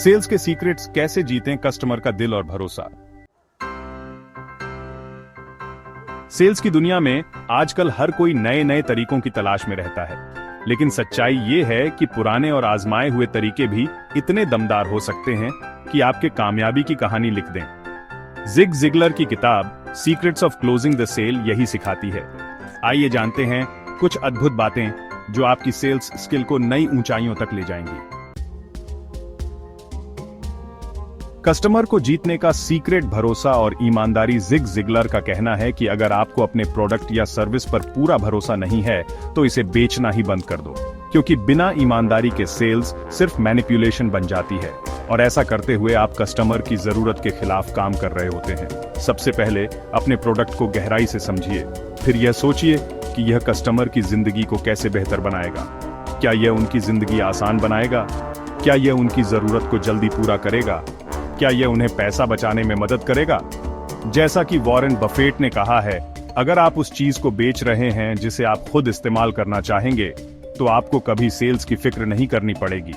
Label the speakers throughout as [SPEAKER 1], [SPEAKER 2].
[SPEAKER 1] Sales के secrets कैसे जीतें customer का दिल और भरोसा। सेल्स की दुनिया में आजकल हर कोई नए नए तरीकों की तलाश में रहता है, लेकिन सच्चाई ये है कि पुराने और आजमाए हुए तरीके भी इतने दमदार हो सकते हैं कि आपके कामयाबी की कहानी लिख दें। जिग जिगलर की किताब secrets of closing the sale यही सिखाती है। आइए जानते हैं कुछ अद्भुत बातें जो आपकी सेल्स स्किल को नई ऊंचाइयों तक ले जाएंगी। कस्टमर को जीतने का सीक्रेट भरोसा और ईमानदारी। जिग जिगलर का कहना है कि अगर आपको अपने प्रोडक्ट या सर्विस पर पूरा भरोसा नहीं है तो इसे बेचना ही बंद कर दो, क्योंकि बिना ईमानदारी के सेल्स सिर्फ मैनिपुलेशन बन जाती है और ऐसा करते हुए आप कस्टमर की जरूरत के खिलाफ काम कर रहे होते हैं। सबसे पहले अपने प्रोडक्ट को गहराई से समझिए, फिर यह सोचिए कि यह कस्टमर की जिंदगी को कैसे बेहतर बनाएगा। क्या यह उनकी जिंदगी आसान बनाएगा? क्या यह उनकी जरूरत को जल्दी पूरा करेगा? क्या यह उन्हें पैसा बचाने में मदद करेगा? जैसा कि वॉरेन बफेट ने कहा है, अगर आप उस चीज को बेच रहे हैं जिसे आप खुद इस्तेमाल करना चाहेंगे, तो आपको कभी सेल्स की फिक्र नहीं करनी पड़ेगी।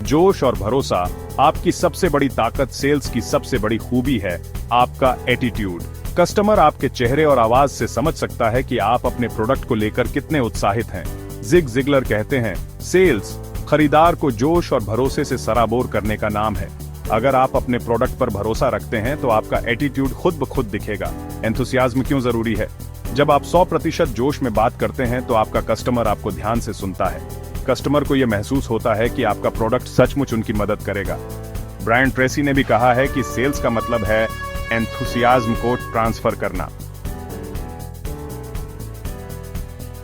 [SPEAKER 1] जोश और भरोसा आपकी सबसे बड़ी ताकत। सेल्स की सबसे बड़ी खूबी है आपका एटीट्यूड। कस्टमर आपके चेहरे और आवाज से समझ सकता है कि आप अपने प्रोडक्ट को लेकर कितने उत्साहित हैं। जिग जिगलर कहते हैं, सेल्स खरीदार को जोश और भरोसे से सराबोर करने का नाम है। अगर आप अपने प्रोडक्ट पर भरोसा रखते हैं तो आपका एटीट्यूड खुद ब खुद दिखेगा। एंथुसियाज्म क्यों जरूरी है? जब आप 100% जोश में बात करते हैं तो आपका कस्टमर आपको ध्यान से सुनता है। कस्टमर को यह महसूस होता है कि आपका प्रोडक्ट सचमुच उनकी मदद करेगा। ब्रायन ट्रेसी ने भी कहा है कि सेल्स का मतलब है एंथुसियाज्म को ट्रांसफर करना।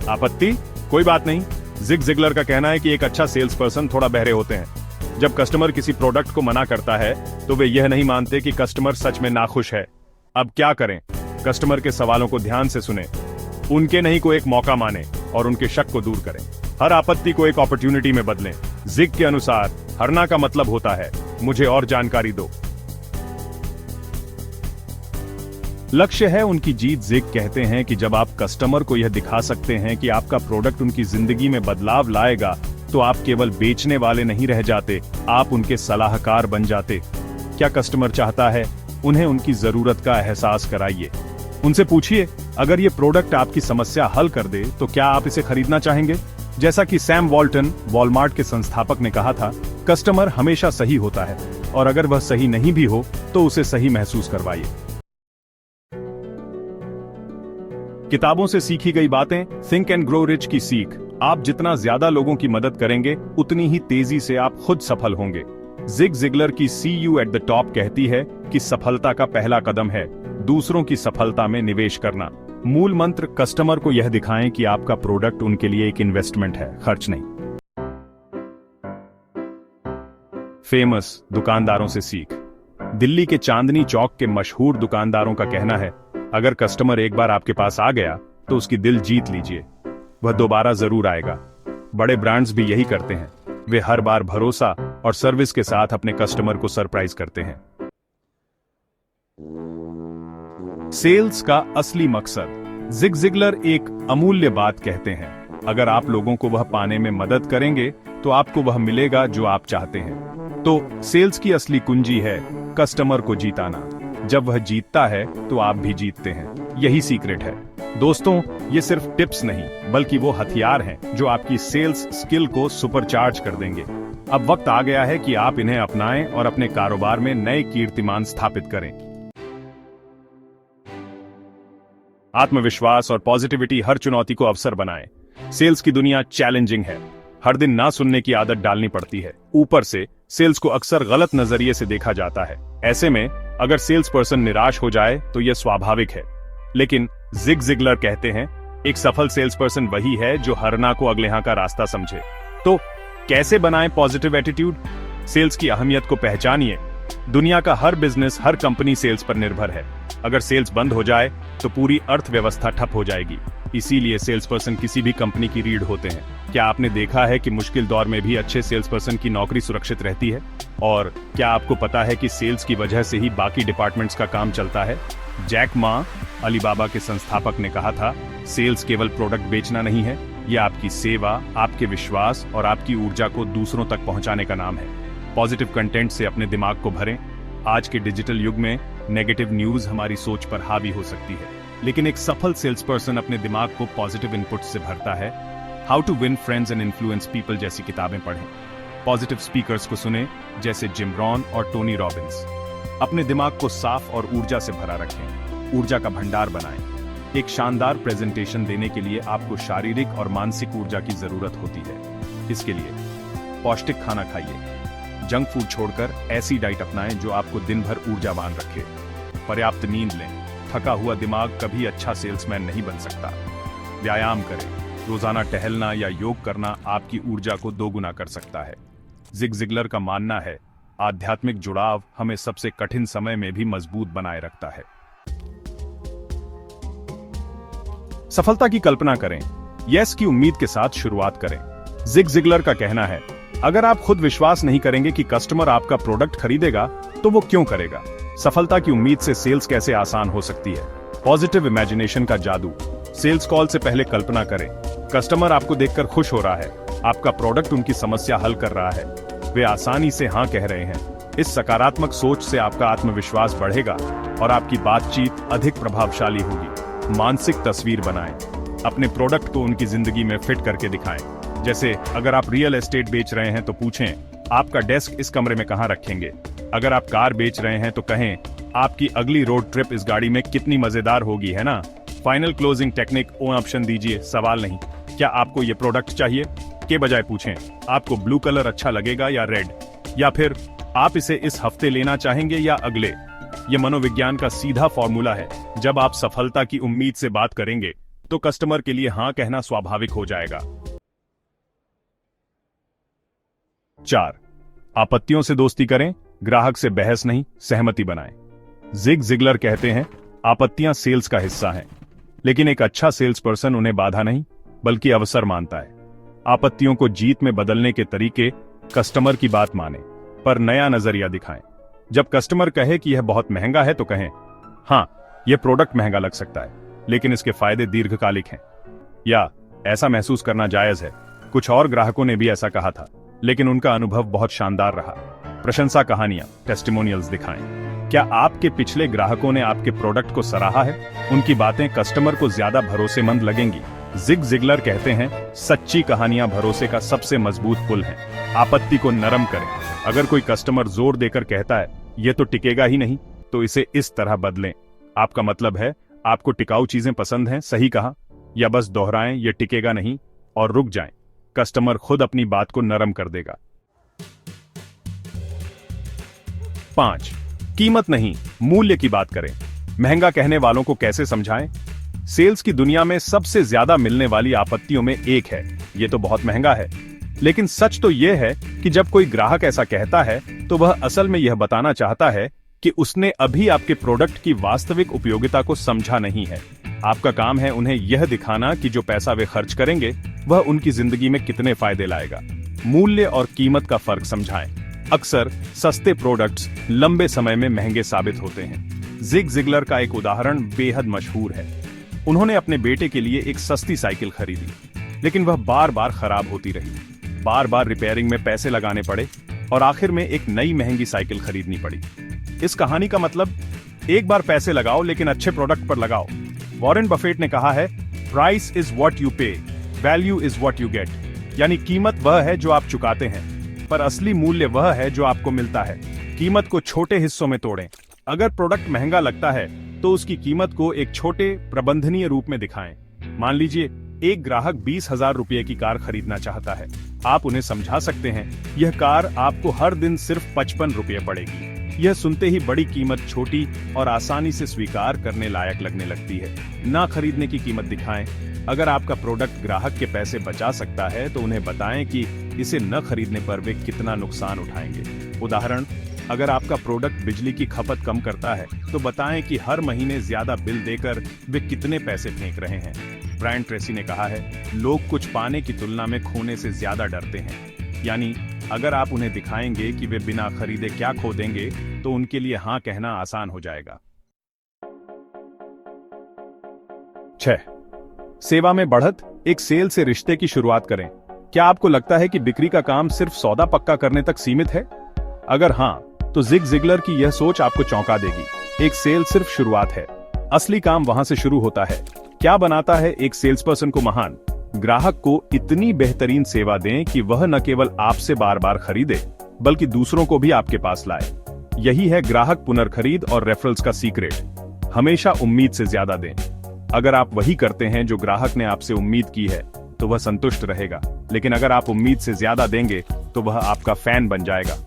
[SPEAKER 1] आपत्ति? कोई बात नहीं। जिग जिगलर का कहना है कि एक अच्छा सेल्स पर्सन थोड़ा बहरे होते हैं। जब कस्टमर किसी प्रोडक्ट को मना करता है तो वे यह नहीं मानते कि कस्टमर सच में नाखुश है। अब क्या करें? कस्टमर के सवालों को ध्यान से सुने, उनके नहीं को एक मौका माने और उनके शक को दूर करें। हर आपत्ति को एक अपॉर्चुनिटी में बदलें। जिग के अनुसार हरना का मतलब होता है मुझे और जानकारी दो। लक्ष्य है उनकी जीत। जिग कहते हैं कि जब आप कस्टमर को यह दिखा सकते हैं कि आपका प्रोडक्ट उनकी जिंदगी में बदलाव लाएगा, तो आप केवल बेचने वाले नहीं रह जाते, आप उनके सलाहकार बन जाते। क्या कस्टमर चाहता है? उन्हें उनकी जरूरत का एहसास कराइए। उनसे पूछिए, अगर ये प्रोडक्ट आपकी समस्या हल कर दे तो क्या आप इसे खरीदना चाहेंगे? जैसा कि सैम वॉल्टन, वॉलमार्ट के संस्थापक, ने कहा था, कस्टमर हमेशा सही होता है और अगर वह सही नहीं भी हो तो उसे सही महसूस करवाइए। किताबों से सीखी गई बातें। थिंक एंड ग्रो रिच की सीख। आप जितना ज्यादा लोगों की मदद करेंगे उतनी ही तेजी से आप खुद सफल होंगे। जिग जिगलर की सी यू एट द टॉप कहती है कि सफलता का पहला कदम है दूसरों की सफलता में निवेश करना। मूल मंत्र, कस्टमर को यह दिखाएं कि आपका प्रोडक्ट उनके लिए एक इन्वेस्टमेंट है, खर्च नहीं। फेमस दुकानदारों से सीख। दिल्ली के चांदनी चौक के मशहूर दुकानदारों का कहना है, अगर कस्टमर एक बार आपके पास आ गया तो उसकी दिल जीत लीजिए, वह दोबारा जरूर आएगा। बड़े ब्रांड्स भी यही करते हैं। वे हर बार भरोसा और सर्विस के साथ अपने कस्टमर को सरप्राइज करते हैं। सेल्स का असली मकसद। जिग जिगलर एक अमूल्य बात कहते हैं, अगर आप लोगों को वह पाने में मदद करेंगे तो आपको वह मिलेगा जो आप चाहते हैं। तो सेल्स की असली कुंजी है कस्टमर को जीताना। जब वह जीतता है तो आप भी जीतते हैं। यही सीक्रेट है। दोस्तों, ये सिर्फ टिप्स नहीं बल्कि वो हथियार हैं जो आपकी सेल्स स्किल को सुपरचार्ज कर देंगे। अब वक्त आ गया है कि आप इन्हें अपनाएं और अपने कारोबार में नए कीर्तिमान स्थापित करें। आत्मविश्वास और पॉजिटिविटी हर चुनौती को अवसर बनाएं। सेल्स की दुनिया चैलेंजिंग है। हर दिन ना सुनने की आदत डालनी पड़ती है। ऊपर से सेल्स को अक्सर गलत नजरिए से देखा जाता है। ऐसे में अगर सेल्स पर्सन निराश हो जाए तो यह स्वाभाविक है। लेकिन जिग जिगलर कहते हैं, एक सफल सेल्स पर्सन वही है जो हरना को अगले का रास्ता समझे। तो कैसे बनाएं पॉजिटिव एटीट्यूड? सेल्स की अहमियत को पहचानिए। दुनिया का हर बिजनेस, हर कंपनी सेल्स पर निर्भर है। अगर सेल्स बंद हो जाए तो पूरी अर्थव्यवस्था ठप हो जाएगी। इसीलिए सेल्स पर्सन किसी भी कंपनी की रीढ़ होते हैं। क्या आपने देखा है कि मुश्किल दौर में भी अच्छे सेल्स पर्सन की नौकरी सुरक्षित रहती है? और क्या आपको पता है कि सेल्स की वजह से ही बाकी डिपार्टमेंट्स का काम चलता है? जैक मा, अलीबाबा के संस्थापक, ने कहा था, सेल्स केवल प्रोडक्ट बेचना नहीं है, ये आपकी सेवा, आपके विश्वास और आपकी ऊर्जा को दूसरों तक पहुंचाने का नाम है। पॉजिटिव कंटेंट से अपने दिमाग को भरें। आज के डिजिटल युग में नेगेटिव न्यूज हमारी सोच पर हावी हो सकती है, लेकिन एक सफल सेल्स पर्सन अपने दिमाग को पॉजिटिव इनपुट से भरता है। How to win friends and influence people जैसी किताबें पढ़ें। पॉजिटिव स्पीकर्स को सुने, जैसे जिम रॉन और टोनी रॉबिन्स। अपने दिमाग को साफ और ऊर्जा से भरा रखें। ऊर्जा का भंडार बनाएं। एक शानदार प्रेजेंटेशन देने के लिए आपको शारीरिक और मानसिक ऊर्जा की जरूरत होती है। इसके लिए पौष्टिक खाना खाइए। जंक फूड छोड़कर ऐसी डाइट अपनाएं जो आपको दिन भर ऊर्जावान रखे। पर्याप्त नींद लें। थका हुआ दिमाग कभी अच्छा सेल्समैन नहीं बन सकता। व्यायाम करें। रोजाना टहलना या योग करना आपकी ऊर्जा को दोगुना कर सकता है। जिग जिगलर का मानना है, आध्यात्मिक जुड़ाव हमें सबसे कठिन समय में भी मजबूत बनाए रखता है। सफलता की कल्पना करें, यस की उम्मीद के साथ शुरुआत करें। जिग जिगलर का कहना है, अगर आप खुद विश्वास नहीं करेंगे कि कस्टमर आपका प्रोडक्ट खरीदेगा, तो वो क्यों करेगा। सफलता की उम्मीद से सेल्स कैसे आसान हो सकती है। पॉजिटिव इमेजिनेशन का जादू। सेल्स कॉल से पहले कल्पना करें, कस्टमर आपको देखकर खुश हो रहा है, आपका प्रोडक्ट उनकी समस्या हल कर रहा है, वे आसानी से हाँ कह रहे हैं। इस सकारात्मक सोच से आपका आत्मविश्वास बढ़ेगा और आपकी बातचीत अधिक प्रभावशाली होगी। मानसिक तस्वीर बनाएं। अपने प्रोडक्ट को उनकी जिंदगी में फिट करके दिखाएं। जैसे अगर आप रियल एस्टेट बेच रहे हैं तो पूछें, आपका डेस्क इस कमरे में कहां रखेंगे। अगर आप कार बेच रहे हैं तो कहें, आपकी अगली रोड ट्रिप इस गाड़ी में कितनी मजेदार होगी, है ना। फाइनल क्लोजिंग टेक्निक ओ ऑप्शन दीजिए, सवाल नहीं, क्या आपको ये प्रोडक्ट चाहिए के बजाय पूछें, आपको ब्लू कलर अच्छा लगेगा या रेड, या फिर आप इसे इस हफ्ते लेना चाहेंगे या अगले। ये मनोविज्ञान का सीधा फॉर्मूला है। जब आप सफलता की उम्मीद से बात करेंगे तो कस्टमर के लिए हां कहना स्वाभाविक हो जाएगा। 4. आपत्तियों से दोस्ती करें, ग्राहक से बहस नहीं, सहमति बनाएं। जिग जिगलर कहते हैं, आपत्तियां सेल्स का हिस्सा हैं, लेकिन एक अच्छा सेल्स पर्सन उन्हें बाधा नहीं बल्कि अवसर मानता है। आपत्तियों को जीत में बदलने के तरीके, कस्टमर की बात माने पर नया नजरिया दिखाएं। जब कस्टमर कहे कि यह बहुत महंगा है तो कहें, हां, यह प्रोडक्ट महंगा लग सकता है, लेकिन इसके फायदे दीर्घकालिक हैं। या ऐसा महसूस करना जायज है, कुछ और ग्राहकों ने भी ऐसा कहा था, लेकिन उनका अनुभव बहुत शानदार रहा। प्रशंसा कहानियां, टेस्टिमोनियल्स दिखाएं। क्या आपके पिछले ग्राहकों ने आपके प्रोडक्ट को सराहा है? उनकी बातें कस्टमर को ज्यादा भरोसेमंद लगेंगी। जिग जिगलर कहते हैं, सच्ची कहानियां भरोसे का सबसे मजबूत पुल हैं। आपत्ति को नरम करें। अगर कोई कस्टमर जोर देकर कहता है, यह तो टिकेगा ही नहीं, तो इसे इस तरह बदलें, आपका मतलब है आपको टिकाऊ चीजें पसंद हैं, सही कहा, या बस दोहराएं, यह टिकेगा नहीं, और रुक जाएं। कस्टमर खुद अपनी बात को नरम कर देगा। 5. कीमत नहीं, मूल्य की बात करें। महंगा कहने वालों को कैसे समझाएं? सेल्स की दुनिया में सबसे ज्यादा मिलने वाली आपत्तियों में एक है, ये तो बहुत महंगा है। लेकिन सच तो यह है कि जब कोई ग्राहक ऐसा कहता है तो वह असल में यह बताना चाहता है कि उसने अभी आपके प्रोडक्ट की वास्तविक उपयोगिता को समझा नहीं है। आपका काम है उन्हें यह दिखाना कि जो पैसा वे खर्च करेंगे वह उनकी जिंदगी में कितने फायदे लाएगा। मूल्य और कीमत का फर्क समझाएं। अक्सर सस्ते प्रोडक्ट्स लंबे समय में महंगे साबित होते हैं। जिग जिगलर का एक उदाहरण बेहद मशहूर है। उन्होंने अपने बेटे के लिए एक सस्ती साइकिल खरीदी, लेकिन वह बार बार खराब होती रही। बार बार रिपेयरिंग में पैसे लगाने पड़े और आखिर में एक नई महंगी साइकिल खरीदनी पड़ी। इस कहानी का मतलब, एक बार पैसे लगाओ लेकिन अच्छे प्रोडक्ट पर लगाओ। वॉरेन बफेट ने कहा है, प्राइस इज व्हाट यू पे, value is what you get. यानी कीमत वह है जो आप चुकाते हैं, पर असली मूल्य वह है जो आपको मिलता है। कीमत को छोटे हिस्सों में तोड़ें। अगर प्रोडक्ट महंगा लगता है तो उसकी कीमत को एक छोटे प्रबंधनीय रूप में दिखाएं। मान लीजिए एक ग्राहक 20,000 रुपये की कार खरीदना चाहता है। आप उन्हें समझा सकते हैं, यह कार आपको हर दिन सिर्फ 55 रुपये पड़ेगी। यह सुनते ही बड़ी कीमत छोटी और आसानी से स्वीकार करने लायक लगने लगती है। ना खरीदने की कीमत दिखाएं। अगर आपका प्रोडक्ट ग्राहक के पैसे बचा सकता है तो उन्हें बताएं कि इसे न खरीदने पर वे कितना नुकसान उठाएंगे। उदाहरण, अगर आपका प्रोडक्ट बिजली की खपत कम करता है तो बताएं कि हर महीने ज्यादा बिल देकर वे कितने पैसे फेंक रहे हैं। ब्रायन ट्रेसी ने कहा है, लोग कुछ पाने की तुलना में खोने से ज्यादा डरते हैं। यानी अगर आप उन्हें दिखाएंगे कि वे बिना खरीदे क्या खो देंगे तो उनके लिए हाँ कहना आसान हो जाएगा। 6. सेवा में बढ़त, एक सेल से रिश्ते की शुरुआत करें। क्या आपको लगता है कि बिक्री का काम सिर्फ सौदा पक्का करने तक सीमित है? अगर हाँ, तो जिग जिगलर की यह सोच आपको चौंका देगी। एक सेल सिर्फ शुरुआत है, असली काम वहां से शुरू होता है। क्या बनाता है एक सेल्स पर्सन को महान? ग्राहक को इतनी बेहतरीन सेवा दें कि वह न केवल आपसे बार बार खरीदे, बल्कि दूसरों को भी आपके पास लाए। यही है ग्राहक पुनर्खरीद और रेफरल्स का सीक्रेट। हमेशा उम्मीद से ज्यादा दें। अगर आप वही करते हैं जो ग्राहक ने आपसे उम्मीद की है, तो वह संतुष्ट रहेगा। लेकिन अगर आप उम्मीद से ज्यादा देंगे, तो वह आपका फैन बन जाएगा।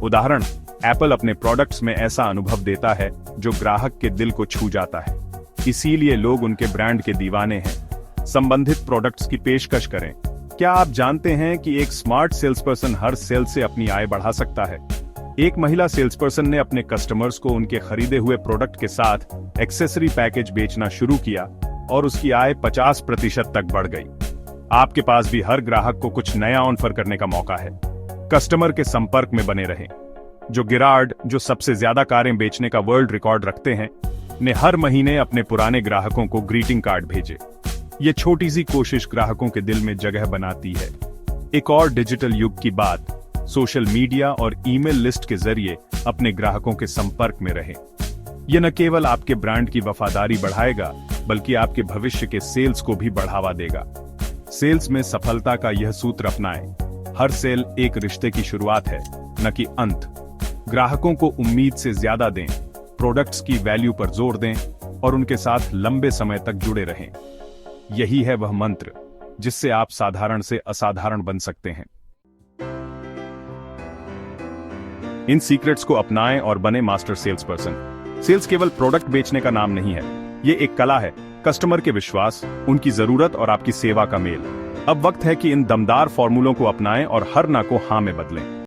[SPEAKER 1] उदाहरण, एप्पल अपने प्रोडक्ट्स में ऐसा अनुभव देता है जो ग्राहक के दिल को छू जाता है। इसीलिए लोग उनके ब्रांड के दीवाने हैं। संबंधित प्रोडक्ट्स की पेशकश करें। क्या आप जानते हैं कि एक स्मार्ट सेल्स पर्सन हर सेल से अपनी आय बढ़ा सकता है? एक महिला सेल्स पर्सन ने अपने कस्टमर्स को उनके खरीदे हुए प्रोडक्ट के साथ एक्सेसरी पैकेज बेचना शुरू किया और उसकी आय 50% तक बढ़ गई। आपके पास भी हर ग्राहक को कुछ नया ऑफर करने का मौका है। कस्टमर के संपर्क में बने रहें। जो गिरार्ड, जो सबसे ज्यादा कारें बेचने का वर्ल्ड रिकॉर्ड रखते हैं, ने हर महीने अपने पुराने ग्राहकों को ग्रीटिंग कार्ड भेजे। ये छोटी सी कोशिश ग्राहकों के दिल में जगह बनाती है। एक और डिजिटल युग की बात, सोशल मीडिया और ईमेल लिस्ट के जरिए अपने ग्राहकों के संपर्क में रहें। यह न केवल आपके ब्रांड की वफादारी बढ़ाएगा, बल्कि आपके भविष्य के सेल्स को भी बढ़ावा देगा। सेल्स में सफलता का यह सूत्र अपनाएं। हर सेल एक रिश्ते की शुरुआत है, न कि अंत। ग्राहकों को उम्मीद से ज्यादा दें, प्रोडक्ट्स की वैल्यू पर जोर दें और उनके साथ लंबे समय तक जुड़े रहें। यही है वह मंत्र जिससे आप साधारण से असाधारण बन सकते हैं। इन सीक्रेट्स को अपनाएं और बने मास्टर सेल्स पर्सन। सेल्स केवल प्रोडक्ट बेचने का नाम नहीं है, ये एक कला है। कस्टमर के विश्वास, उनकी जरूरत और आपकी सेवा का मेल। अब वक्त है कि इन दमदार फॉर्मूलों को अपनाएं और हर ना को हां में बदलें।